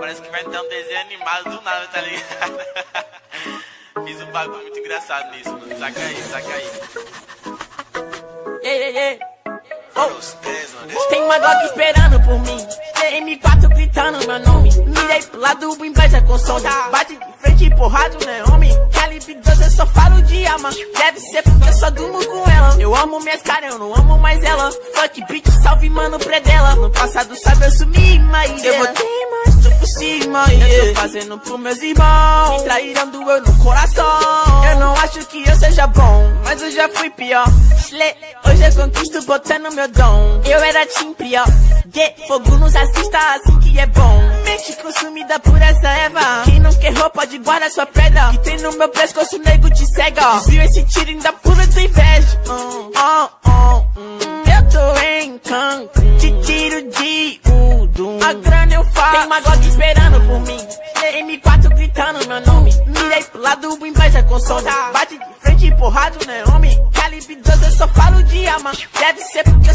Parece que vai ter um desenho animado do nada, tá ligado? Fiz um bagulho muito engraçado nisso, mano. Saca aí, saca aí. Tem uma Glock esperando por mim, M4 gritando meu nome. Mirei pro lado, o inveja com som. Bate de frente e porrado, né, homem? Calibre 12, eu só falo de arma. Deve ser porque eu só durmo com ela. Eu amo minhas caras, eu não amo mais ela. Fuck bitch, salve mano, predela. No passado sabe eu sumi, mas eu botei mais tu por cima. Eu tô fazendo pros meus irmãos, traíram doeu no coração. Eu não acho que eu seja bom, mas eu já fui pior. Hoje eu conquisto botando meu dom. Eu era team pior. Fogo nos assista assim que é bom. Mente consumida por essa erva. Quem não quer roupa de guarda sua pedra. Que tem no meu pescoço, o nego te cega. Desvio esse tiro ainda pura tua inveja. Eu tô em Cancún, te tiro de Udum. A grana eu faço. Tem uma Glock esperando por mim, M4 gritando meu nome. Mirei pro lado, inveja com som. Bate de frente e porrado, né, homem? Calibre 12, eu só falo de arma. Deve ser porque eu